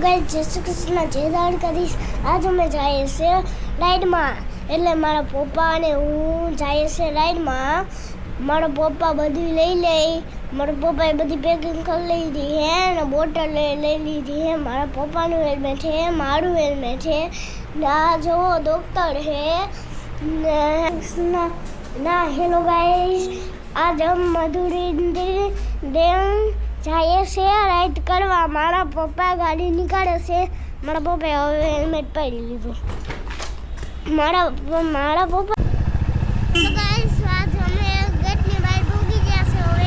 Guys, જય શ્રી કૃષ્ણ, જય દ્વારકાધીશ. આજે અમે જઈએ છીએ રાઈડમાં. એટલે મારા પપ્પા અને હું જઈએ છીએ રાઈડમાં. મારા પપ્પા બધું લઈ લે. મારા પપ્પાએ બધી પેકિંગ કરી લીધી છે અને બોટલ લઈ લીધી છે. મારા પપ્પાનું હેલ્મેટ છે, મારું હેલ્મેટ છે. ના જોવો ડોક્ટર છે ના. હેલો ગાઈસ, આજ हम मधुरी ડેમ જઈએ છે રાઈડ કરવા. મારા પપ્પા ગાડી નીકાળે છે. મારા પપ્પાએ હવે હેલ્મેટ પહેરી લીધું. મારા પપ્પા ગાઈસ, આજ અમે ગેટની બહાર ડૂબી ગયા છે. હવે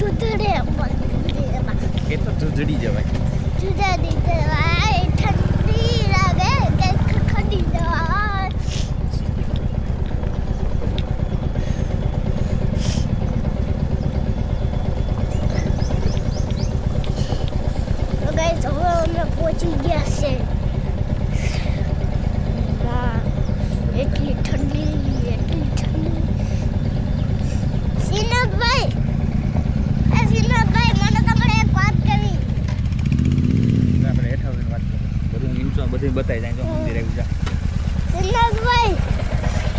ધૂધડે મંદિરમાં એ તો ધૂધડી જવાય. ધૂધડી જવાય ઠંડી લાગે કે ખખડી જવાય તો ગાઈસ હવે અમે પહોંચી ગયા છે એટલી ઠંડી શ્રીનાથભાઈ મને તમારે એક વાત કરવી આપણે હેઠા આવીને વાત કરીએ. બધું ન્યૂઝમાં બધું બતાવી જાય. જો મંદિર આવ્યું છે. શ્રીનાથભાઈ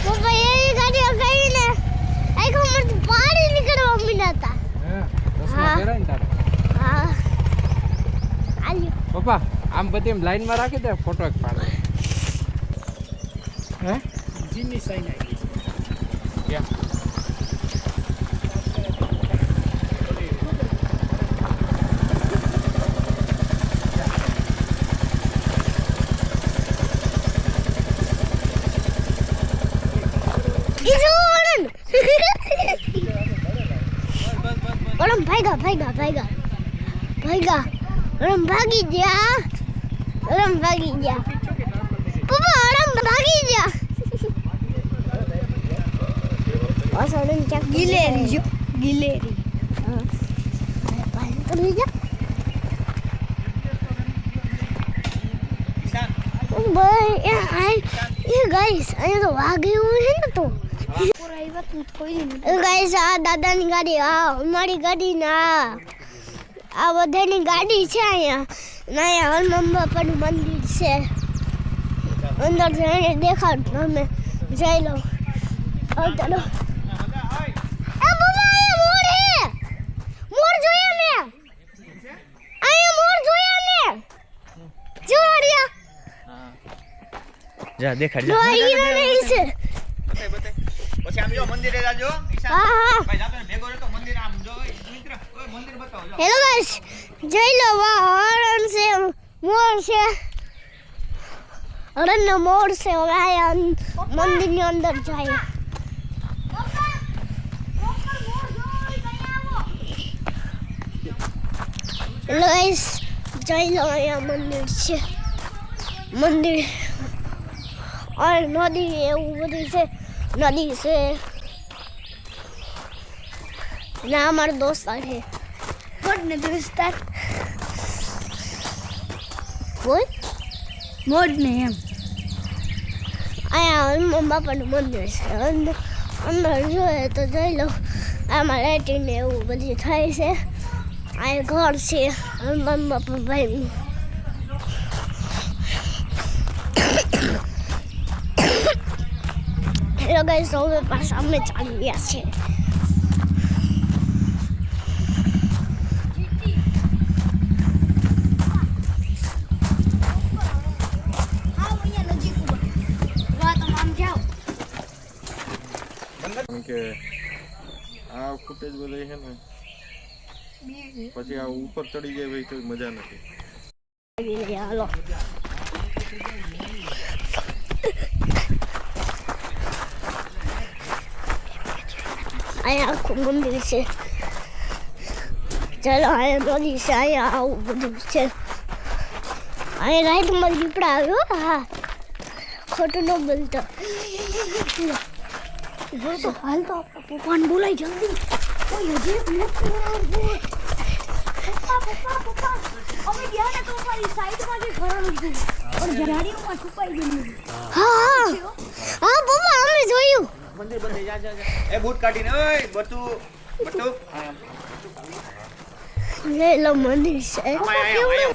પપ્પા એવી ગાડીઓ કરીને આખો મને પાડી નીકળવા મીનાતા ચશ્મા પહેરાય ને તારે. હા આલ્યો પપ્પા આમ બધી એમ લાઈનમાં રાખી દે, ફોટો એક પાડો. હે જીની સાઈન આવી છે ક્યાં? ઓરમ ભાગા ઓરમ ભાગી ગયા પપ્પા ઓરમ ભાગી ગયા ઓસોડન ક્યાં ગિલેરી હા કરી જા ભાઈ એ ગાઈસ અહીંયા તો વાઘ એવું છે ને તો ગાઈસ આ દાદાની ગાડી આ અમારી ગાડી ના આ બધાની ગાડી છે અહીંયા ના અહીંયા હનુમાન બાપાનું મંદિર છે અંદર જઈને દેખાડ તમે જઈ લો ચાલો મોર જોયા મેં અહીંયા મોર જોયા મેં જોડિયા જા દેખાડ જો હીરા નહીં છે પછી આમ જો મંદિરે જાજો. ઈશાન હા ભાઈ જાતો ભેગો રહેતો મંદિર આમ જો મિત્ર ઓય મંદિર બતાવો જો. હેલો ગાઈસ જઈ લો વાહ હરણ છે મોર છે હરણ નો મોર છે આયા મંદિરની અંદર જાય હેલો ગાઈસ જઈ લો અહીંયા મંદિર છે મંદિર और नदी એવું બધી છે નદી છે ના અમારો દોસ્તાર છે કોણ ને દોસ્તાર બોલ મોડ ને એમ આયા હનુમાન બાપાનું મંદિર છે અંદર જોઈએ તો જઈ લો આમાં લાઇટિંગ ને એવું બધું થાય છે આ ઘર છે હનુમાન બાપા ભાઈનું હેલો ગાઈસ હવે પાછા અમે ચાલી રહ્યા છે કે આ ફૂટેજ બધા છે ને પછી આ ઉપર ચડી જાય ભાઈ તો મજા નથી. હાલો અહીંયા આખું મંદિર છે ચાલો અહીંયા નદી છે અહીંયા આવું બધું છે અહીંયા રાઈટમાં દીપડા આવ્યો હા ખોટું ન બોલતો હાલ તો પપ્પાને બોલાય જલ્દી અમે ગયા ને તો અમારી સાઈડમાં જે ઘર હતું પણ ગાડીઓમાં છુપાઈ ગયું હા પપ્પા અમે જોયું મંદિર બંધ જા જા એ બૂટ કાઢીને ઓય બટુ લે લો મંદિર છે આયા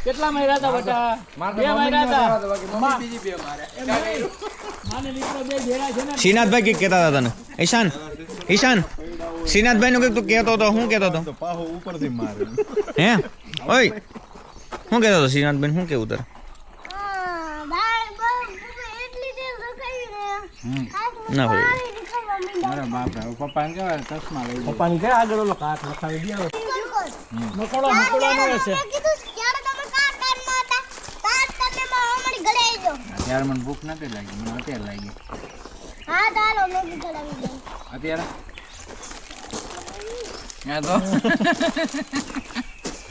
કેટલા માર્યા હતા બટા? બે માર્યા હતા. બીજી બે માર્યા. માને મિત્રો બે ભેળા છે ને. શ્રીનાથભાઈ કે કહેતા હતા તને ઈશાન શ્રીનાથભાઈ નું કઈક તું કહેતો હતો શું કહેતો હતો તો પાહો ઉપરથી મારે હે ઓય શું કહેતો હતો શ્રીનાથબેન? શું કેવું તારે? ના હોય. અરે બાપ રે, પપ્પાને કહેવાય ચશ્મા લઈ પપ્પાને કહે આગળ ઓલો કાચ લખાવી દે. મકોડો મકોડો નો હશે. યાર મને ભૂખ નથી લાગી, મને અત્યારે લાગી. હા ચાલો મેગી ચડાવી દઉં. અત્યારે ત્યાં તો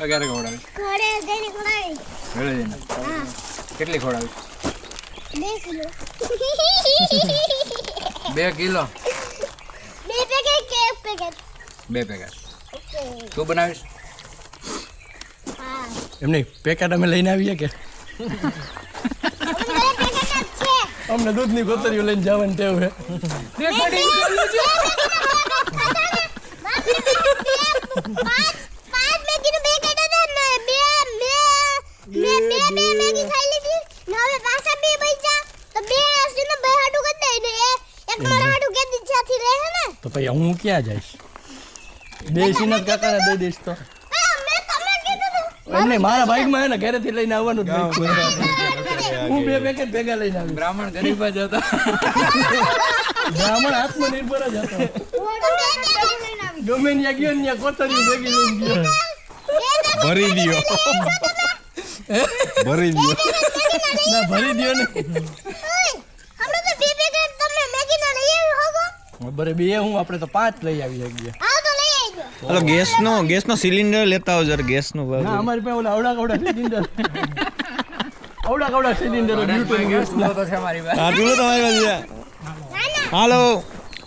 ક્યારે ખવડાવી? ઘરે જઈને ખવડાવી. ઘરે જઈને હા કેટલી ખવડાવી? 2 કિલો 2 કિલો 2 પેકેટ કે 1 પેકેટ? 2 પેકેટ. તું બનાવીશ? હા એમ નહીં, પેકેટ અમે લઈને આવીએ કે અમારે પેકેટ જ છે. અમને દૂધની કોતરીઓ લઈને જવાનું ટેવ છે. પાંચ મેગીનું પેકેટ હતા ને બે મેગી ખાઈ લીધી ને હવે પાછા 2 બચ્યા તો 2 હશે ને 2 હાડું કરી દઈ ને એક મારા હાડું કે દીચાથી રહે ને તો પછી હું ક્યાં જઈશ? બે શ્રીનાથ કાકાને દઈ દઈશ તો. મેં તમને કીધું તું એમ નહીં, મારા બાઈકમાં હે ને ઘરેથી લઈને આવવાનું જ નહીં. હું 2 પેકેટ ભેગા લઈને આવી. બ્રાહ્મણ ગરીબ જ હતો. બ્રાહ્મણ આત્મનિર્ભર જ હતો. ગમે ત્યાં ગયો ને ત્યાં કોતરીઓ ભેગી લઈને ગયો. ભરી દ્યો ભરી દ્યો ના ભરી દ્યો ને. હમણાં તો 2 પેકેટ તમને મેગીના લઈ આવી હોગો. બરે બે હું આપણે તો 5 લઈ આવી શકીએ. હા તો લઈ આવજો. હલો ગેસનો સિલિન્ડર લેતા આવો જરા. ગેસનું ના અમારી પાસે ઓલા અવડા સિલિન્ડર અવડા સિલિન્ડર ગેસ તો છે અમારી પાસે. હા ચૂલો તમારી પાસે. હાલો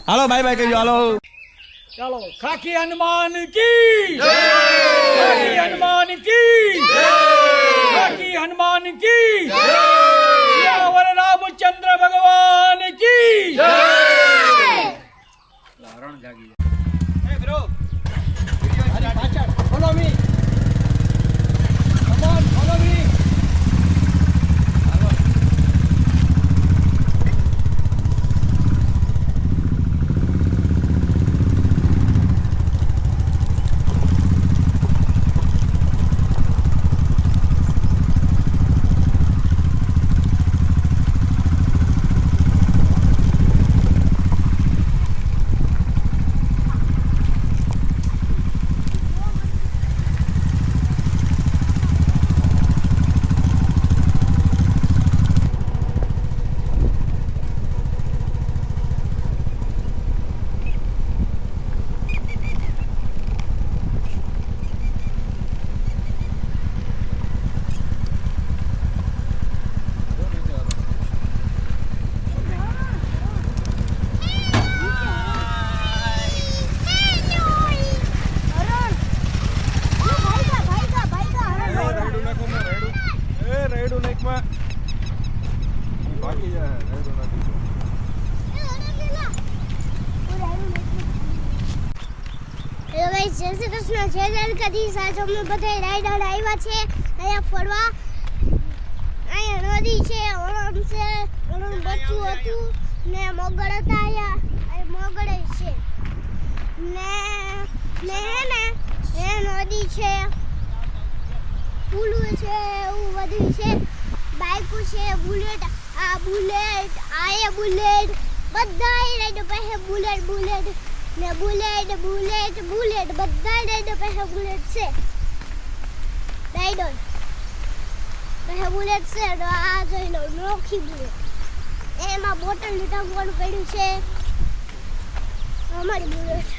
હાલો બાય બાય કહેજો. હાલો ચાલો, ખાકી હનુમાન કી જય, ખાકી હનુમાન કી જય, ખાકી હનુમાન કી જય, સિયાવર રામચંદ્ર ભગવાન કી જય. લારણ જાગી જાય. હે બ્રો, પાછળ follow me. Come on, follow me. જય શ્રી કૃષ્ણ, જય દ્વારકાધીશ. આજ અમે બધા રાયડા આવ્યા છે અહીંયા ફરવા. અહીંયા નદી છે, ઓળમ છે, ઓળમ બચ્ચું હતું ને મોગળ હતા. અહીંયા મોગળ છે ને હે ને એ નદી છે, પુલું છે, એવું બધું છે. બાઇકો છે, બુલેટ, આ બુલેટ, આ એ બુલેટ, બધા રાઈડો પાસે બુલેટ ને બુલેટ બધા રાઈડો પાસે બુલેટ છે. રાઈડો પાસે બુલેટ છે તો આ જોઈ લો, નોખી બુલેટ. એમાં બોટલ ટાંકવાનું પડ્યું છે. અમારી બુલેટ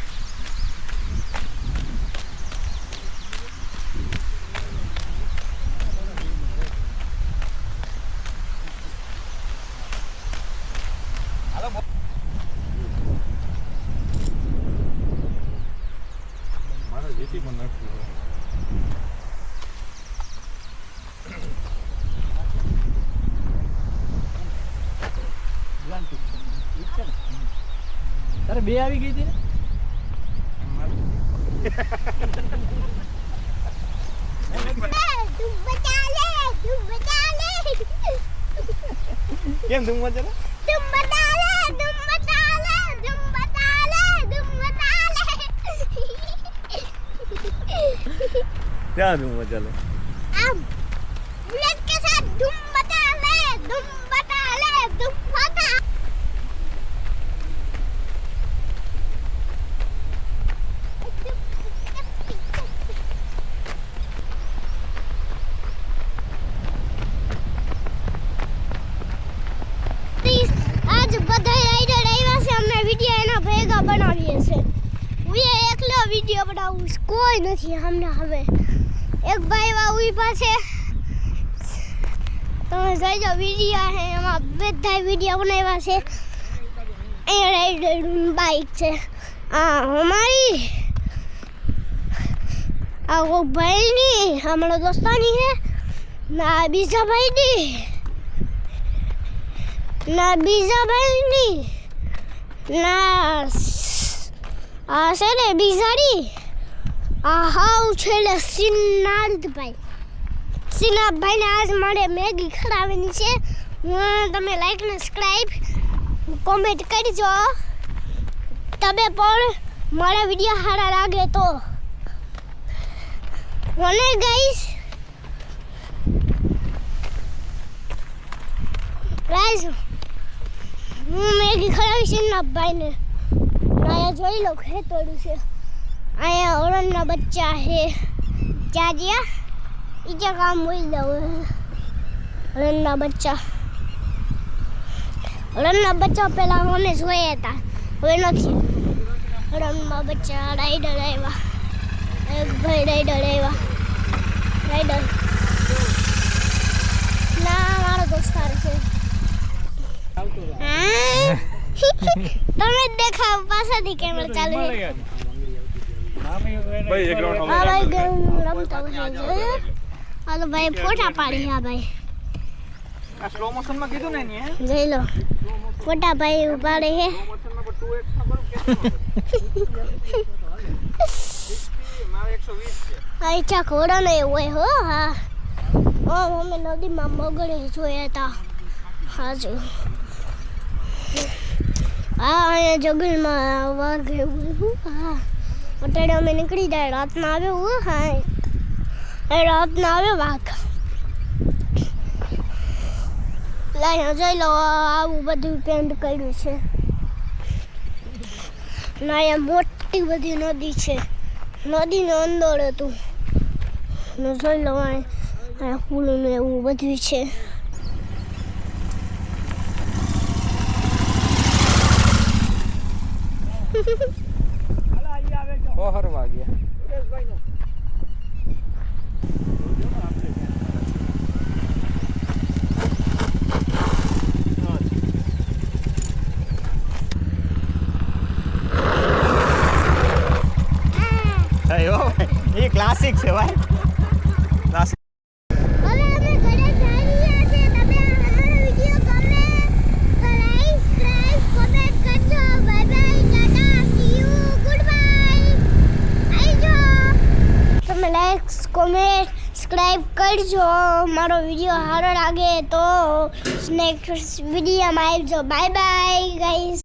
તારે બે આવી ગઈ હતી ને? કેમ તું મજા ને? ક્યાં તું મજા લે? આમ વિડીયો બનાવું કોઈ નથી હમણાં હવે એક ભાઈ એવા ઊભા છે તમે જોઈજો વિડીયો છે એમાં બધા વિડીયો બનાવ્યા છે અહીંયા રાઈડ બાઈક છે આ અમારી આ વો ભાઈની અમારા દોસ્તાની છે ના બીજા ભાઈની ના બીજા ભાઈની ના આ છે ને બીજાની આ હાવ છેલ્લે સિનાભાઈને આજ મારે મેગી ખવડાવવાની છે તમે લાઈક ને સબસ્ક્રાઈબ કોમેન્ટ કરજો તમે પણ મારા વિડીયો સારા લાગે તો મને ગાઈસ હું મેગી ખવડાવીશ સિનાભાઈને અહીંયા જોઈ લો ખેતોડું છે અહીંયા ઓરણના બચ્ચા છે જાજિયા ઈજા કામ હોઈ જાવ ઓરણના બચ્ચા પેલા મને જોયા હતા હવે નથી ઓરણના બચ્ચા રાઈડર આવ્યા એક ભાઈ રાઈડર ના મારો દોસ્તાર છે તમે દેખાવ પાછળથી કેમેરા ચાલુ છે ભાઈ એક રાઉન્ડ આ ભાઈ ગેમ રમતા હોય છે આ તો ભાઈ ફોટા પાડી આ ભાઈ આ સ્લો મોશન માં કીધું ને ની જોઈ લો ફોટા ભાઈ ઉપાડે છે મોશન માં 2x ખબર કેટલું મારે 120 છે આ ઈચ્છા ઘોડો ને હોય હો હા અમે નદીમાં મગડે જોયા હતા હાજુ અહીંયા જંગલમાં વાઘ એવું હા અત્યારે અમે નીકળી જાય રાતના આવ્યો હા રાતના આવ્યો વાઘ લાઈ જોઈ લો આવું બધું પેન્ટ કર્યું છે ના અહીંયા મોટી બધી નદી છે નદીનો અંદર હતું જોઈ લો અહીંયા ફૂલનું એવું બધું છે બહાર વાગ્યા એ ક્લાસિક છે ભાઈ ક્લાસિક હવે અમે ઘરે જઈ રહ્યા છીએ તમે અમારો વિડિયો ગમે તો લાઈક સબસ્ક્રાઇબ કોમેન્ટ કરજો bye bye Tata C you good bye આવજો તમે લાઈક કોમેન્ટ સબસ્ક્રાઇબ કરજો મારો વિડિયો સારો લાગે તો નેક્સ્ટ વિડિયોમાં આવજો બાય બાય ગાઈસ